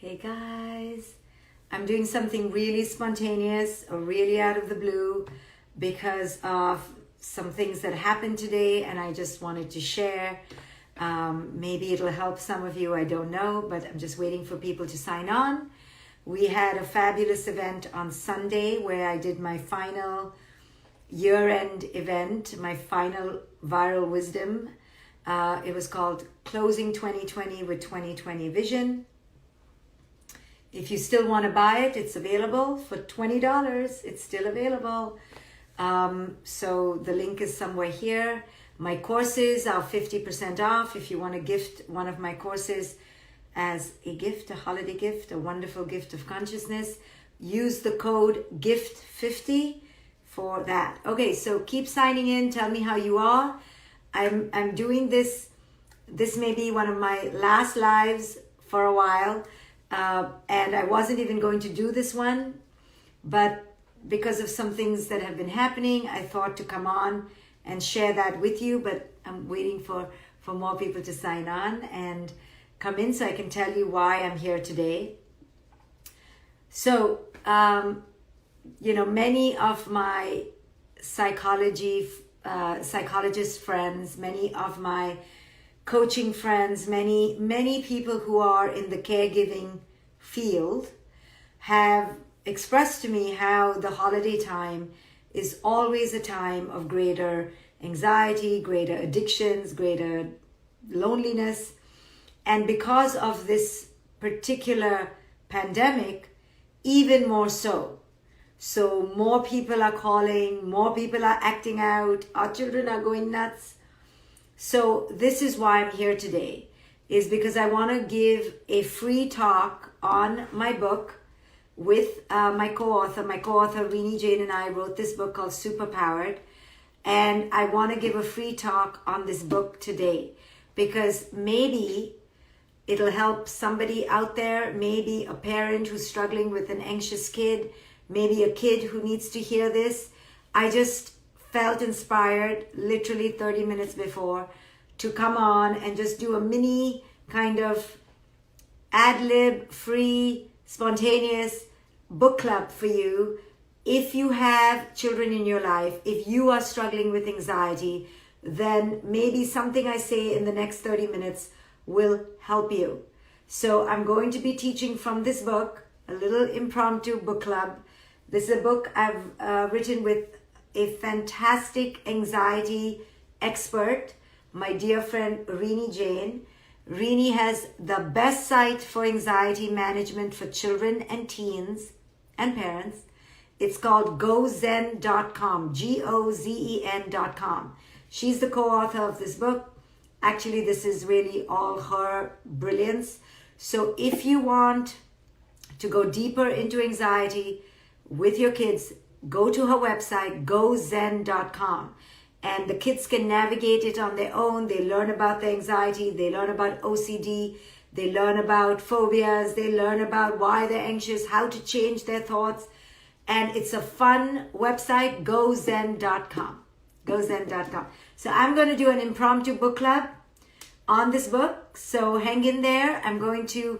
Hey guys, I'm doing something really spontaneous or really out of the blue because of some things that happened today, and I just wanted to share. Maybe it'll help some of you, I don't know, but I'm just waiting for people to sign on. We had a fabulous event on Sunday where I did my final year-end event, my final viral wisdom. It was called Closing 2020 with 2020 Vision. If you still want to buy it, it's available for $20. It's still available. So the link is somewhere here. My courses are 50% off. If you want to gift one of my courses as a gift, a holiday gift, a wonderful gift of consciousness, use the code GIFT50 for that. Okay, so keep signing in. Tell me how you are. I'm doing this. This may be one of my last lives for a while. And I wasn't even going to do this one, but because of some things that have been happening, I thought to come on and share that with you. But I'm waiting for more people to sign on and come in so I can tell you why I'm here today. So, many of my psychologist friends, many of my coaching friends, many people who are in the caregiving field have expressed to me how the holiday time is always a time of greater anxiety, greater addictions, greater loneliness. And because of this particular pandemic, even more so. So more people are calling, more people are acting out, our children are going nuts. So this is why I'm here today, is because I want to give a free talk on my book with my co-author. My co-author, Rini Jane, and I wrote this book called Superpowered. And I want to give a free talk on this book today because maybe it'll help somebody out there, maybe a parent who's struggling with an anxious kid, maybe a kid who needs to hear this. I just felt inspired literally 30 minutes before to come on and just do a mini kind of ad-lib, free, spontaneous book club for you. If you have children in your life, if you are struggling with anxiety, then maybe something I say in the next 30 minutes will help you. So I'm going to be teaching from this book, a little impromptu book club. This is a book I've written with a fantastic anxiety expert, my dear friend Rini Jane. Rini has the best site for anxiety management for children and teens and parents. It's called gozen.com, GOZEN.com. She's the co-author of this book. Actually, this is really all her brilliance. So if you want to go deeper into anxiety with your kids, go to her website, gozen.com, and the kids can navigate it on their own. They learn about the anxiety, they learn about OCD, they learn about phobias, they learn about why they're anxious, how to change their thoughts. And it's a fun website, gozen.com, gozen.com. So I'm going to do an impromptu book club on this book. So hang in there. I'm going to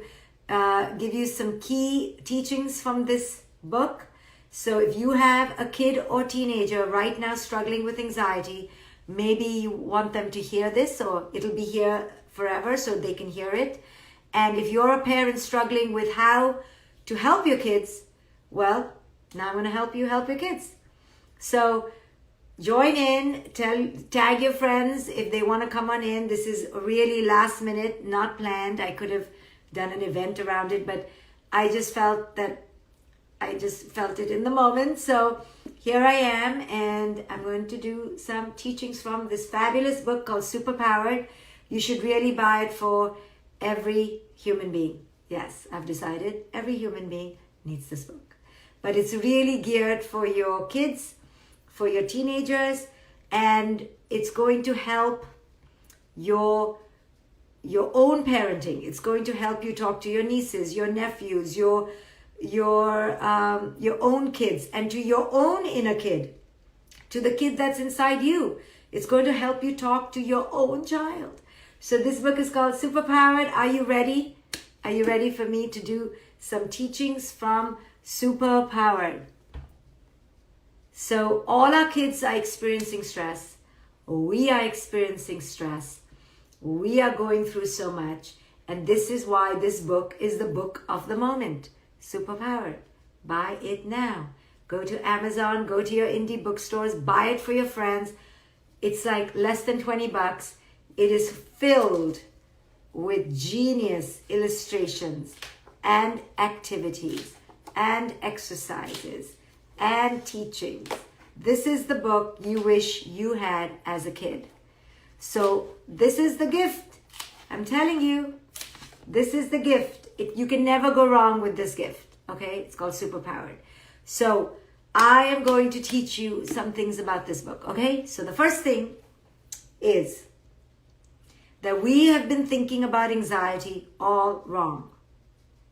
give you some key teachings from this book. So if you have a kid or teenager right now struggling with anxiety, maybe you want them to hear this, or it'll be here forever so they can hear it. And if you're a parent struggling with how to help your kids, well, now I'm going to help you help your kids. So join in, tag your friends if they want to come on in. This is really last minute, not planned. I could have done an event around it, but I just felt it in the moment. So here I am, and I'm going to do some teachings from this fabulous book called Superpowered. You should really buy it for every human being. Yes, I've decided every human being needs this book. But it's really geared for your kids, for your teenagers, and it's going to help your own parenting. It's going to help you talk to your nieces, your nephews, your own kids, and to your own inner kid, to the kid that's inside you. It's going to help you talk to your own child. So this book is called Superpowered. Are you ready? Are you ready for me to do some teachings from Superpowered? So all our kids are experiencing stress. We are experiencing stress. We are going through so much. And this is why this book is the book of the moment. Superpowered. Buy it now. Go to Amazon, go to your indie bookstores, buy it for your friends. It's like less than $20. It is filled with genius illustrations and activities and exercises and teachings. This is the book you wish you had as a kid. So this is the gift. I'm telling you, this is the gift. You can never go wrong with this gift. Okay, it's called Superpowered. So I am going to teach you some things about this book. Okay, so the first thing is that we have been thinking about anxiety all wrong.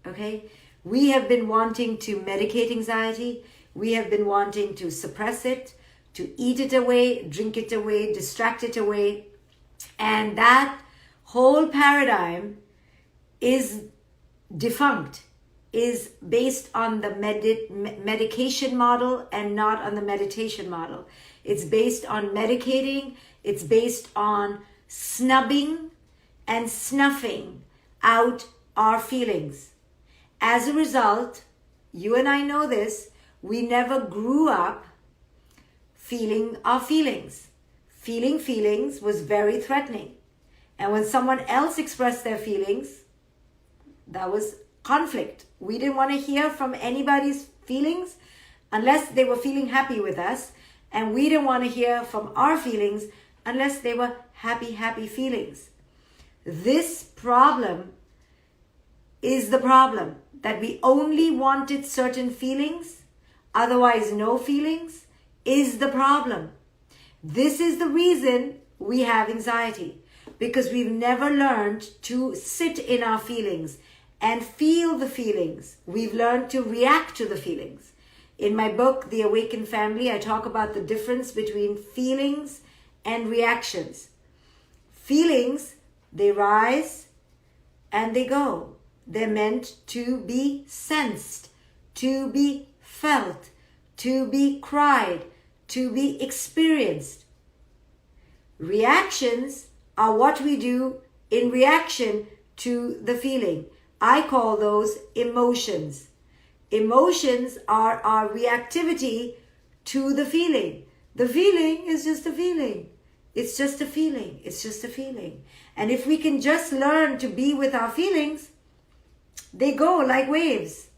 Okay, we have been wanting to medicate anxiety. We have been wanting to suppress it, to eat it away, drink it away, distract it away. And that whole paradigm is defunct, is based on the medication model and not on the meditation model. It's based on medicating. It's based on snubbing and snuffing out our feelings. As a result, you and I know this, we never grew up feeling our feelings. Feeling feelings was very threatening. And when someone else expressed their feelings, that was conflict. We didn't want to hear from anybody's feelings unless they were feeling happy with us. And we didn't want to hear from our feelings unless they were happy feelings. This problem is the problem, that we only wanted certain feelings, otherwise no feelings, is the problem. This is the reason we have anxiety, because we've never learned to sit in our feelings and feel the feelings. We've learned to react to the feelings. In my book, The Awakened Family, I talk about the difference between feelings and reactions. Feelings, they rise and they go. They're meant to be sensed, to be felt, to be cried, to be experienced. Reactions are what we do in reaction to the feeling. I call those emotions. Emotions are our reactivity to the feeling. The feeling is just a feeling. It's just a feeling. It's just a feeling. And if we can just learn to be with our feelings, they go like waves.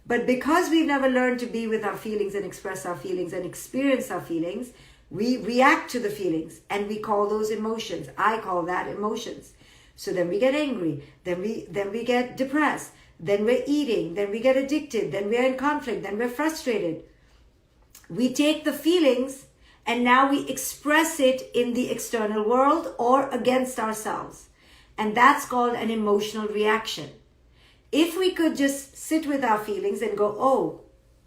But because we've never learned to be with our feelings and express our feelings and experience our feelings, we react to the feelings and we call those emotions. I call that emotions. So then we get angry, then we get depressed, then we're eating, then we get addicted, then we're in conflict, then we're frustrated. We take the feelings and now we express it in the external world or against ourselves. And that's called an emotional reaction. If we could just sit with our feelings and go, oh,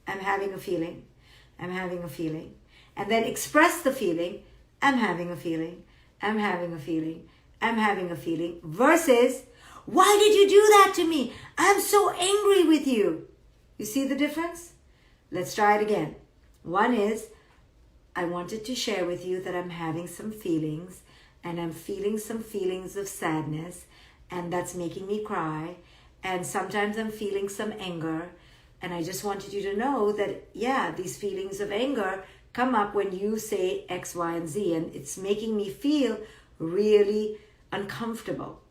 I'm having a feeling, I'm having a feeling, and then express the feeling, I'm having a feeling, I'm having a feeling, I'm having a feeling, versus, why did you do that to me? I'm so angry with you. You see the difference? Let's try it again. One is, I wanted to share with you that I'm having some feelings, and I'm feeling some feelings of sadness, and that's making me cry. And sometimes I'm feeling some anger. And I just wanted you to know that, yeah, these feelings of anger come up when you say X, Y, and Z. And it's making me feel really uncomfortable.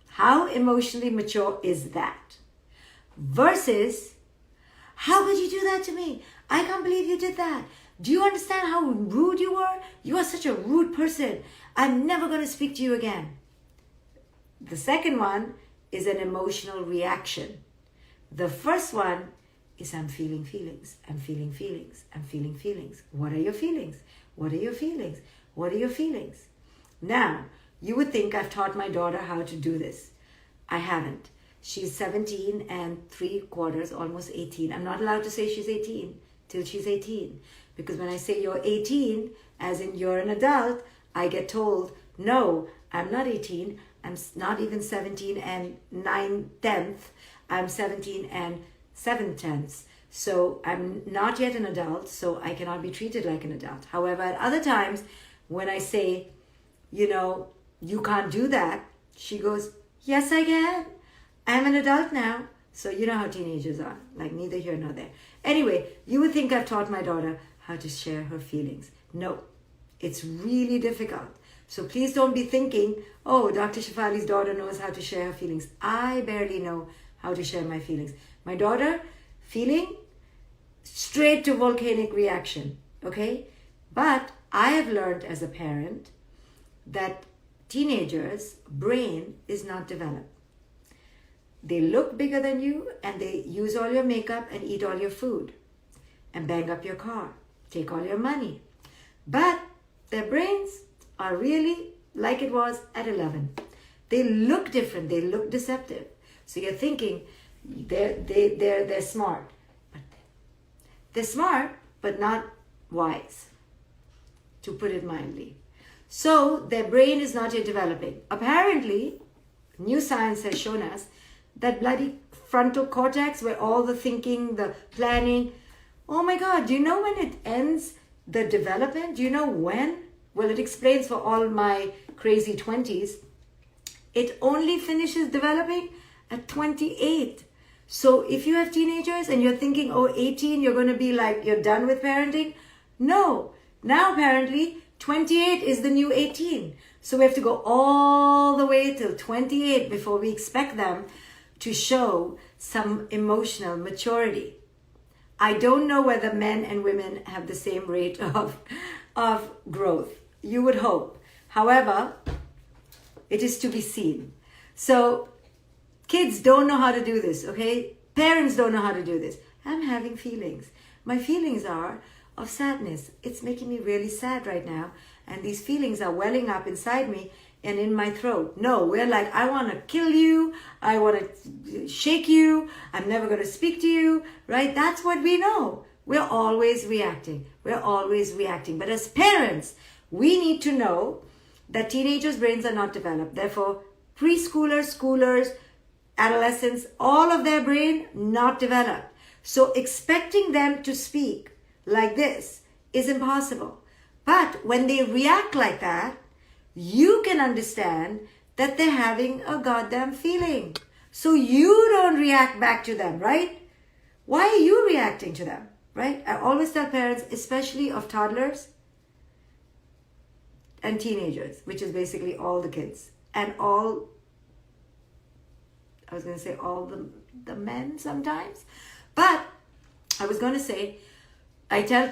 How emotionally mature is that? Versus, how could you do that to me? I can't believe you did that. Do you understand how rude you were? You are such a rude person. I'm never going to speak to you again. The second one is an emotional reaction. The first one is I'm feeling feelings, I'm feeling feelings, I'm feeling feelings. What are your feelings? What are your feelings? What are your feelings? Now, you would think I've taught my daughter how to do this. I haven't. She's 17 and 3/4, almost 18. I'm not allowed to say she's 18 till she's 18. Because when I say you're 18, as in you're an adult, I get told, no, I'm not 18, not even 17 and 9/10. I'm 17 and 7/10. So I'm not yet an adult, so I cannot be treated like an adult. However, at other times, when I say, you can't do that, she goes, yes, I can. I'm an adult now. So you know how teenagers are, like neither here nor there. Anyway, you would think I've taught my daughter how to share her feelings. No, it's really difficult. So please don't be thinking, oh, Dr. Shefali's daughter knows how to share her feelings. I barely know how to share my feelings. My daughter, feeling, straight to volcanic reaction, okay? But I have learned as a parent that teenagers' brain is not developed. They look bigger than you and they use all your makeup and eat all your food and bang up your car, take all your money. But their brains are really like it was at 11. They look different, they look deceptive. So you're thinking they're smart. But they're smart, but not wise, to put it mildly. So their brain is not yet developing. Apparently, new science has shown us that bloody frontal cortex, where all the thinking, the planning, oh my God, do you know when it ends the development? Do you know when? Well, it explains for all my crazy 20s. It only finishes developing at 28. So if you have teenagers and you're thinking, 18, you're going to be like, you're done with parenting. No, now apparently 28 is the new 18. So we have to go all the way till 28 before we expect them to show some emotional maturity. I don't know whether men and women have the same rate of growth. You would hope. However, it is to be seen. So kids don't know how to do this, okay? Parents don't know how to do this. I'm having feelings. My feelings are of sadness. It's making me really sad right now. And these feelings are welling up inside me and in my throat. No, we're like, I want to kill you. I want to shake you. I'm never going to speak to you, right? That's what we know. We're always reacting. We're always reacting. But as parents, we need to know that teenagers' brains are not developed. Therefore, preschoolers, schoolers, adolescents, all of their brain not developed. So expecting them to speak like this is impossible. But when they react like that, you can understand that they're having a goddamn feeling. So you don't react back to them, right? Why are you reacting to them, right? I always tell parents, especially of toddlers and teenagers, which is basically all the kids and all, I was going to say all the men sometimes, but I was going to say, I tell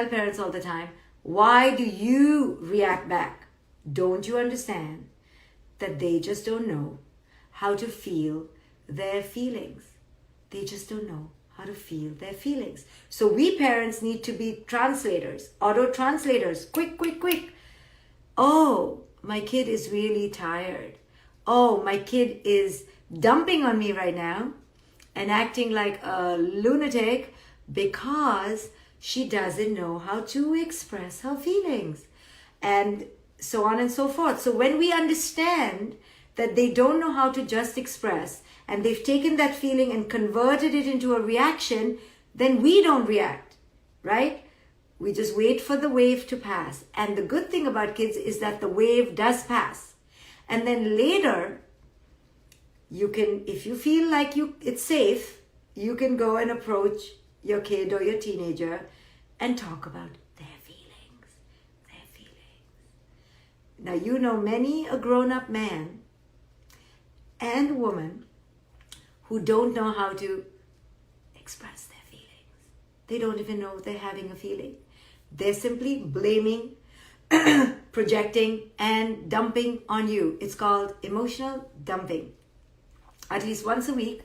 parents all the time, why do you react back? Don't you understand that they just don't know how to feel their feelings? They just don't know how to feel their feelings. So we parents need to be translators, auto translators, quick. Oh, my kid is really tired. Oh, my kid is dumping on me right now and acting like a lunatic because she doesn't know how to express her feelings, and so on and so forth. So when we understand that they don't know how to just express and they've taken that feeling and converted it into a reaction, then we don't react, right? We just wait for the wave to pass. And the good thing about kids is that the wave does pass. And then later, you can, if you feel like it's safe, you can go and approach your kid or your teenager and talk about their feelings. Now, you know many a grown-up man and woman who don't know how to express their feelings. They don't even know they're having a feeling. They're simply blaming, projecting, and dumping on you. It's called emotional dumping. At least once a week,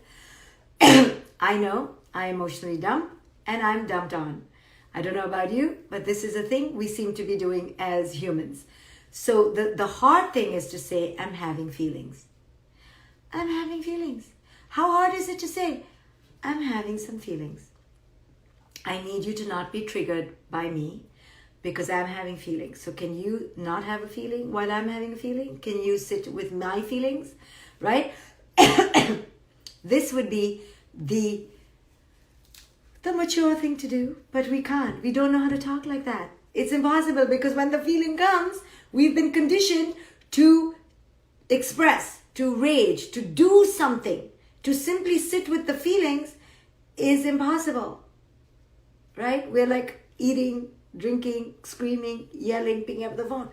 I know I emotionally dump and I'm dumped on. I don't know about you, but this is a thing we seem to be doing as humans. So the hard thing is to say, I'm having feelings. I'm having feelings. How hard is it to say, I'm having some feelings? I need you to not be triggered by me. because I'm having feelings. So can you not have a feeling while I'm having a feeling? Can you sit with my feelings, right? This would be the mature thing to do, but we can't. We don't know how to talk like that. It's impossible, because when the feeling comes, we've been conditioned to express, to rage, to do something. To simply sit with the feelings is impossible, right? We're like eating, drinking, screaming, yelling, picking up the phone.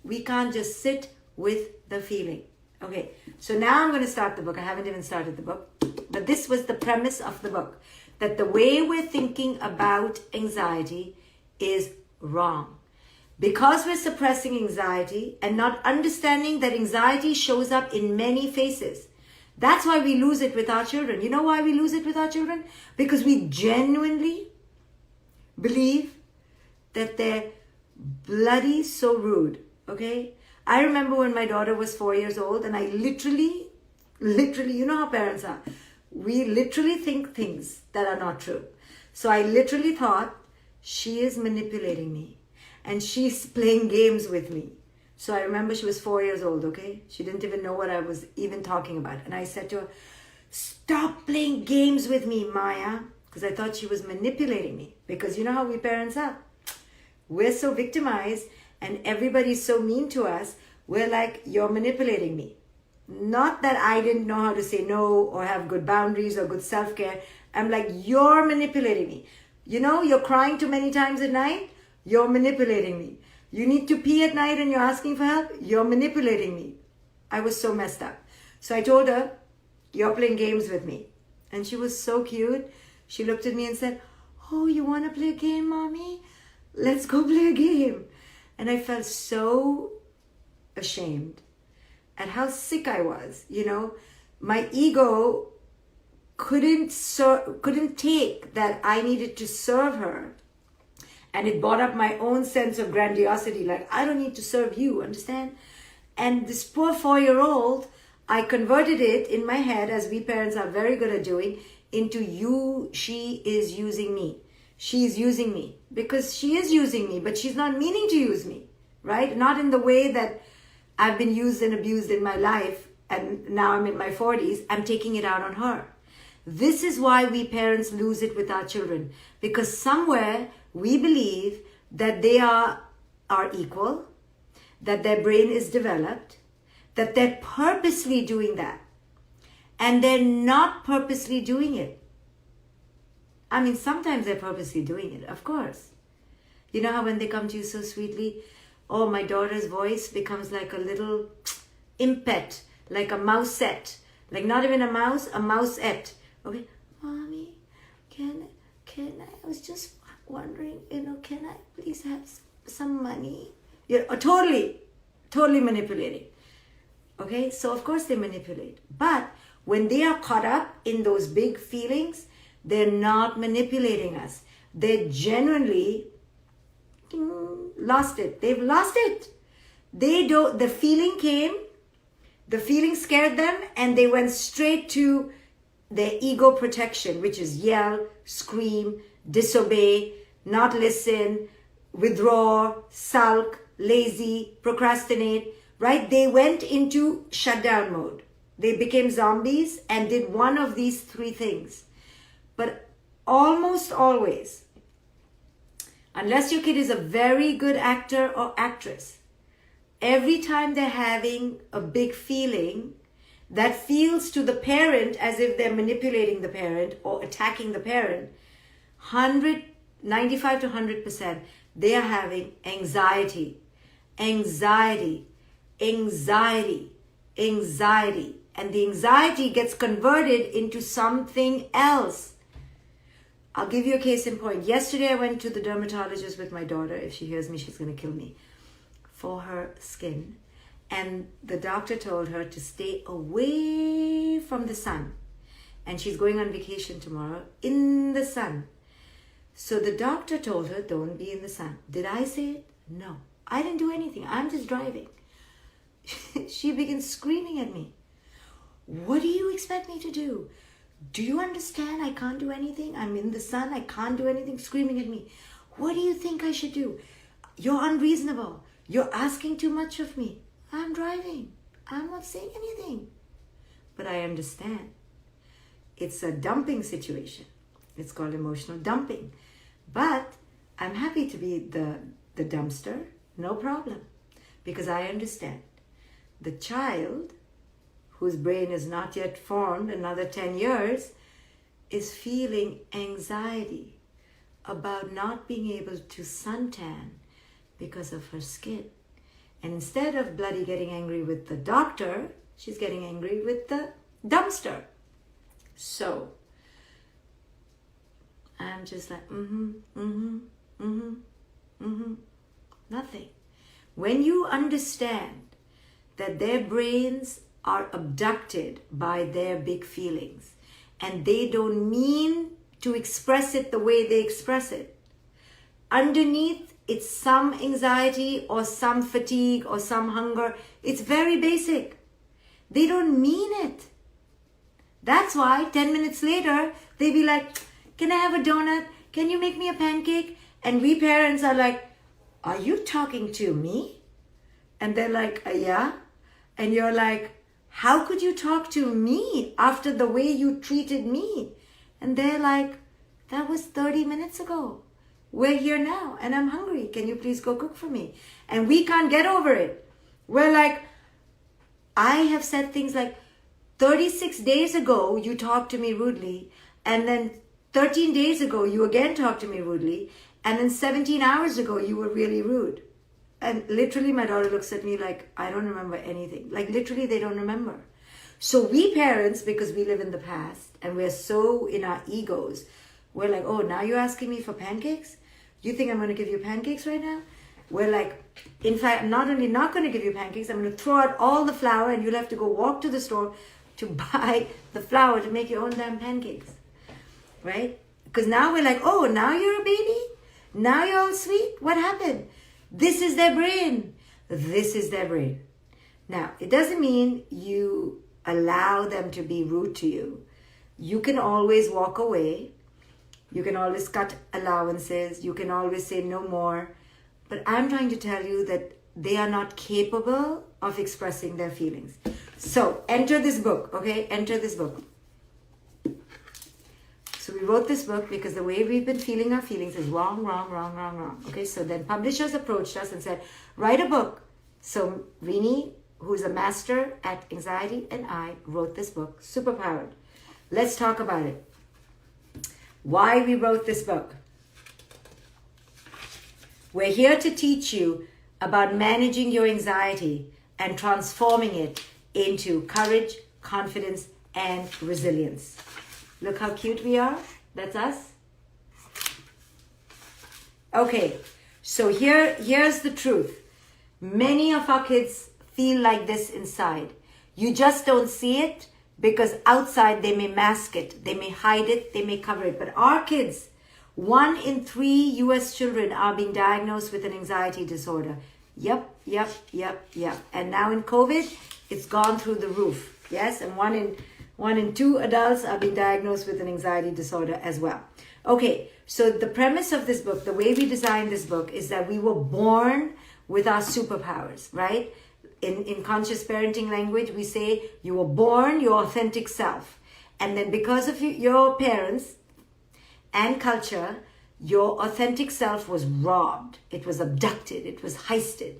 We can't just sit with the feeling. Okay, so now I'm going to start the book. I haven't even started the book, but this was the premise of the book, that the way we're thinking about anxiety is wrong. Because we're suppressing anxiety and not understanding that anxiety shows up in many faces. That's why we lose it with our children. You know why we lose it with our children? Because we genuinely believe that they're bloody so rude, okay? I remember when my daughter was 4 years old, and I literally, you know how parents are. We literally think things that are not true. So I literally thought, she is manipulating me and she's playing games with me. So I remember she was 4 years old, okay? She didn't even know what I was even talking about. And I said to her, stop playing games with me, Maya. Because I thought she was manipulating me. Because you know how we parents are. We're so victimized and everybody's so mean to us. We're like, you're manipulating me. Not that I didn't know how to say no or have good boundaries or good self-care. I'm like, you're manipulating me. You know, you're crying too many times at night. You're manipulating me. You need to pee at night and you're asking for help. You're manipulating me. I was so messed up. So I told her, you're playing games with me. And she was so cute. She looked at me and said, oh, you want to play a game, Mommy? Let's go play a game. And I felt so ashamed at how sick I was. You know, my ego couldn't take that I needed to serve her. And it brought up my own sense of grandiosity. Like, I don't need to serve you, understand? And this poor 4-year-old, I converted it in my head, as we parents are very good at doing, into you, she is using me. She's using me. Because she is using me, but she's not meaning to use me, right? Not in the way that I've been used and abused in my life, and now I'm in my 40s, I'm taking it out on her. This is why we parents lose it with our children. Because somewhere we believe that they are equal, that their brain is developed, that they're purposely doing that. And they're not purposely doing it. I mean, sometimes they're purposely doing it, of course. You know how when they come to you so sweetly, oh, my daughter's voice becomes like a little impet, like a mousette. Like not even a mouse, a mousette. Okay, Mommy, can I was just wondering, can I please have some money? You're totally manipulating. Okay, so of course they manipulate. But when they are caught up in those big feelings, they're not manipulating us. They genuinely lost it. They've lost it. The feeling came, the feeling scared them, and they went straight to their ego protection, which is yell, scream, disobey, not listen, withdraw, sulk, lazy, procrastinate, right? They went into shutdown mode. They became zombies and did one of these 3 things. But almost always, unless your kid is a very good actor or actress, every time they're having a big feeling that feels to the parent as if they're manipulating the parent or attacking the parent, 95 to 100%, they are having anxiety. And the anxiety gets converted into something else. I'll give you a case in point. Yesterday I went to the dermatologist with my daughter. If she hears me, she's going to kill me. For her skin. And the doctor told her to stay away from the sun. And she's going on vacation tomorrow in the sun. So the doctor told her, don't be in the sun. Did I say it? No. I didn't do anything. I'm just driving. She begins screaming at me. What do you expect me to do? Do you understand? I can't do anything. I'm in the sun. I can't do anything. Screaming at me. What do you think I should do? You're unreasonable. You're asking too much of me. I'm driving. I'm not saying anything. But I understand. It's a dumping situation. It's called emotional dumping. But I'm happy to be the dumpster. No problem. Because I understand. The child, whose brain is not yet formed, another 10 years, is feeling anxiety about not being able to suntan because of her skin. And instead of bloody getting angry with the doctor, she's getting angry with the dumpster. So I'm just like, nothing. When you understand that their brains are abducted by their big feelings and they don't mean to express it the way they express it, underneath it's some anxiety or some fatigue or some hunger. It's very basic. They don't mean it. That's why 10 minutes later, they be like, can I have a donut? Can you make me a pancake? And we parents are like, are you talking to me? And they're like, yeah. And you're like, how could you talk to me after the way you treated me? And they're like, that was 30 minutes ago. We're here now and I'm hungry. Can you please go cook for me? And we can't get over it. We're like, I have said things like, 36 days ago, you talked to me rudely. And then 13 days ago, you again talked to me rudely. And then 17 hours ago, you were really rude. And literally, my daughter looks at me like, I don't remember anything. Like literally, they don't remember. So we parents, because we live in the past and we're so in our egos, we're like, oh, now you're asking me for pancakes? You think I'm going to give you pancakes right now? We're like, in fact, I'm not only not going to give you pancakes, I'm going to throw out all the flour and you'll have to go walk to the store to buy the flour to make your own damn pancakes. Right? Because now we're like, oh, now you're a baby? Now you're all sweet? What happened? This is their brain. This is their brain. Now, it doesn't mean you allow them to be rude to you. You can always walk away. You can always cut allowances. You can always say no more. But I'm trying to tell you that they are not capable of expressing their feelings. So enter this book, okay? Enter this book. So we wrote this book because the way we've been feeling our feelings is wrong. Okay, so then publishers approached us and said, write a book. So Rini, who's a master at anxiety, and I wrote this book, Superpowered. Let's talk about it. Why we wrote this book. We're here to teach you about managing your anxiety and transforming it into courage, confidence, and resilience. Look how cute we are. That's us. Okay, so here's the truth. Many of our kids feel like this inside. You just don't see it because outside they may mask it, they may hide it, they may cover it. But our kids, 1 in 3 US children are being diagnosed with an anxiety disorder. Yep. And now in COVID, it's gone through the roof. Yes, and 1 in 2 adults are being diagnosed with an anxiety disorder as well. Okay, so the premise of this book, the way we designed this book, is that we were born with our superpowers, right? In conscious parenting language, we say you were born your authentic self. And then because of your parents and culture, your authentic self was robbed. It was abducted. It was heisted.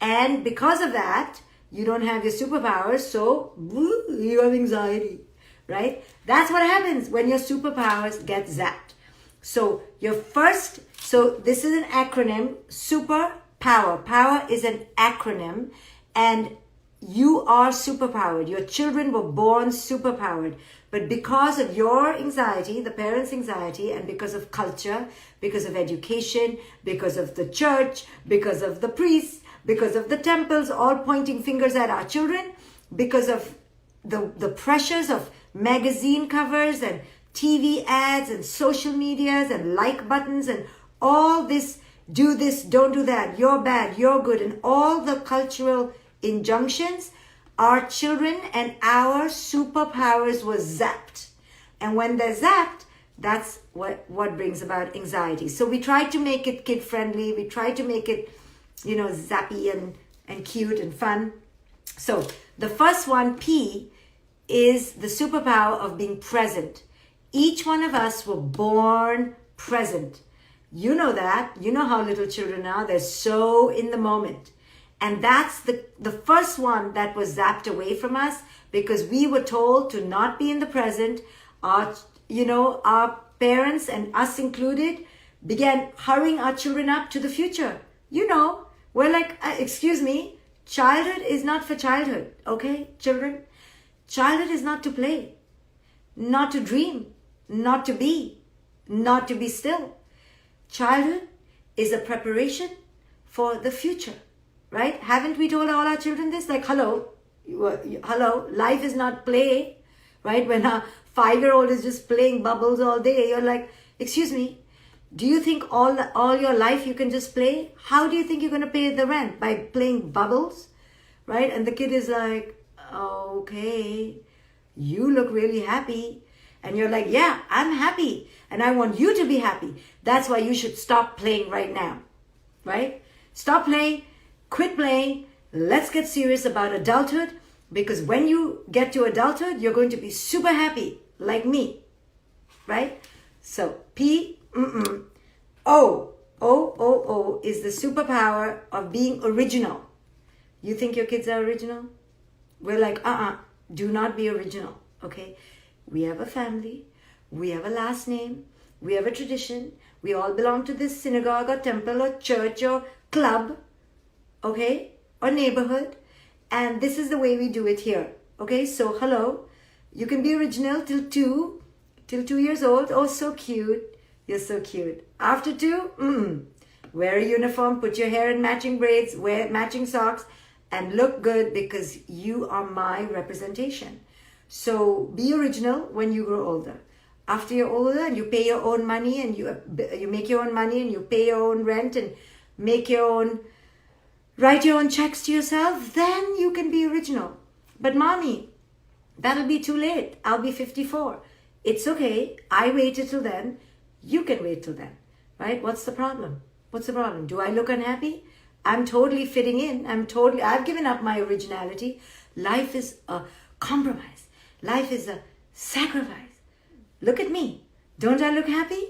And because of that, you don't have your superpowers, so you have anxiety, right? That's what happens when your superpowers get zapped. So this is an acronym, superpower. Power is an acronym, and you are superpowered. Your children were born superpowered. But because of your anxiety, the parents' anxiety, and because of culture, because of education, because of the church, because of the priests, because of the temples, all pointing fingers at our children, because of the pressures of magazine covers and TV ads and social medias and like buttons and all this, do this, don't do that, you're bad, you're good, and all the cultural injunctions, our children and our superpowers were zapped. And when they're zapped, That's what brings about anxiety. So we try to make it kid friendly. We try to make it, zappy and cute and fun. So the first one, P, is the superpower of being present. Each one of us were born present. You know that. You know how little children are. They're so in the moment. And that's the first one that was zapped away from us because we were told to not be in the present. Our parents and us included began hurrying our children up to the future. We're like, excuse me, childhood is not for childhood, okay, children? Childhood is not to play, not to dream, not to be still. Childhood is a preparation for the future, right? Haven't we told all our children this? Like, hello, life is not play, right? When a 5-year-old is just playing bubbles all day, you're like, excuse me, do you think all your life you can just play? How do you think you're going to pay the rent? By playing bubbles, right? And the kid is like, okay, you look really happy. And you're like, yeah, I'm happy. And I want you to be happy. That's why you should stop playing right now, right? Stop playing, quit playing. Let's get serious about adulthood. Because when you get to adulthood, you're going to be super happy, like me, right? So P, O is the superpower of being original. You think your kids are original? We're like, do not be original, okay? We have a family, we have a last name, we have a tradition, we all belong to this synagogue or temple or church or club, okay? Or neighborhood. And this is the way we do it here. Okay, so hello. You can be original till 2 years old. Oh, so cute. You're so cute. After 2, wear a uniform, put your hair in matching braids, wear matching socks, and look good because you are my representation. So be original when you grow older. After you're older and you pay your own money and you make your own money and you pay your own rent and write your own checks to yourself, then you can be original. But mommy, that'll be too late. I'll be 54. It's okay. I waited till then. You can wait till then, right? What's the problem? Do I look unhappy? I'm totally fitting in. I've given up my originality. Life is a compromise. Life is a sacrifice. Look at me. Don't I look happy?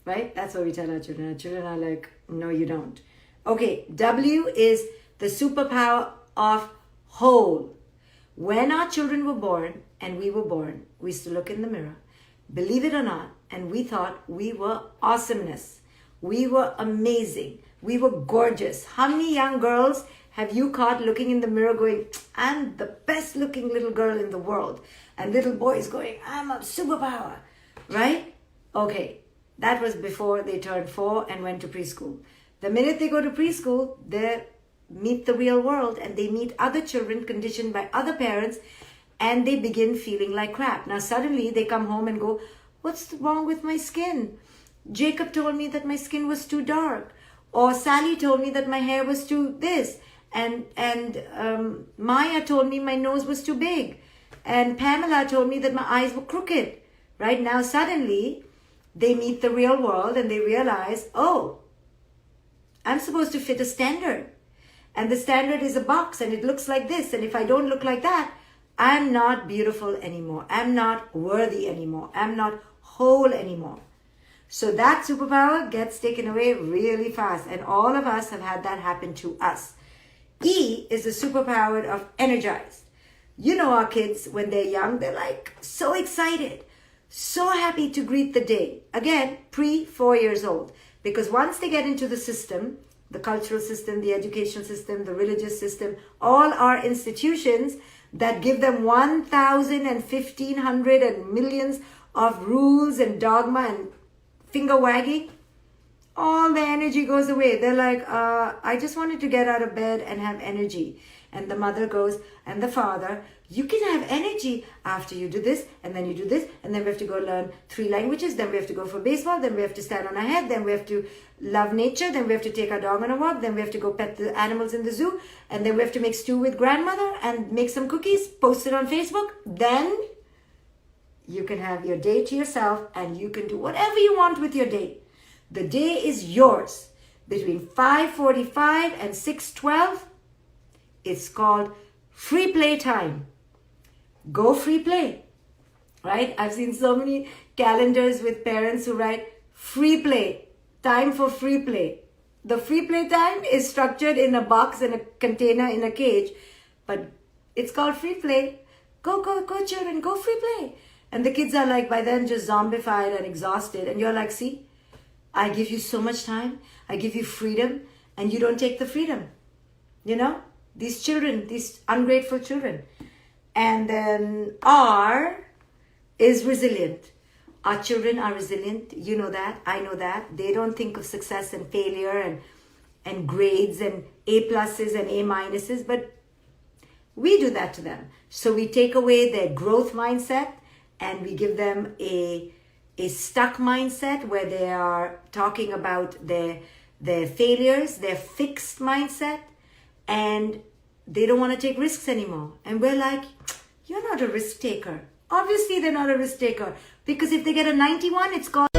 Right? That's what we tell our children. Our children are like, no, you don't. Okay, W is the superpower of whole. When our children were born and we were born, we used to look in the mirror, believe it or not, and we thought we were awesomeness. We were amazing. We were gorgeous. How many young girls have you caught looking in the mirror going, I'm the best looking little girl in the world? And little boys going, I'm a superpower, right? Okay, that was before they turned 4 and went to preschool. The minute they go to preschool, they meet the real world and they meet other children conditioned by other parents and they begin feeling like crap. Now suddenly they come home and go, what's wrong with my skin? Jacob told me that my skin was too dark. Or Sally told me that my hair was too this. And Maya told me my nose was too big. And Pamela told me that my eyes were crooked. Right now suddenly they meet the real world and they realize, oh, I'm supposed to fit a standard. And the standard is a box and it looks like this. And if I don't look like that, I'm not beautiful anymore. I'm not worthy anymore. I'm not whole anymore. So that superpower gets taken away really fast. And all of us have had that happen to us. E is the superpower of energized. You know our kids, when they're young, they're like so excited, so happy to greet the day. Again, pre-4 years old. Because once they get into the system, the cultural system, the education system, the religious system, all our institutions that give them 1,000 and 1,500 and millions of rules and dogma and finger wagging, all the energy goes away. They're like, I just wanted to get out of bed and have energy. And the mother goes, and the father, you can have energy after you do this, and then you do this, and then we have to go learn 3 languages, then we have to go for baseball, then we have to stand on our head, then we have to love nature, then we have to take our dog on a walk, then we have to go pet the animals in the zoo, and then we have to make stew with grandmother and make some cookies, post it on Facebook. Then You can have your day to yourself and you can do whatever you want with your day. The day is yours. Between 5:45 and 6:12, it's called free play time. Go free play, right? I've seen so many calendars with parents who write free play, time for free play. The free play time is structured in a box, in a container, in a cage, but it's called free play. Go children, go free play. And the kids are like by then just zombified and exhausted. And you're like, see, I give you so much time. I give you freedom and you don't take the freedom. You know, these children, these ungrateful children. And then R is resilient. Our children are resilient. You know that. I know that. They don't think of success and failure and grades and A pluses and A minuses, but we do that to them. So we take away their growth mindset and we give them a stuck mindset where they are talking about their failures, their fixed mindset, and they don't want to take risks anymore. And we're like, you're not a risk taker. Obviously, they're not a risk taker because if they get a 91, it's called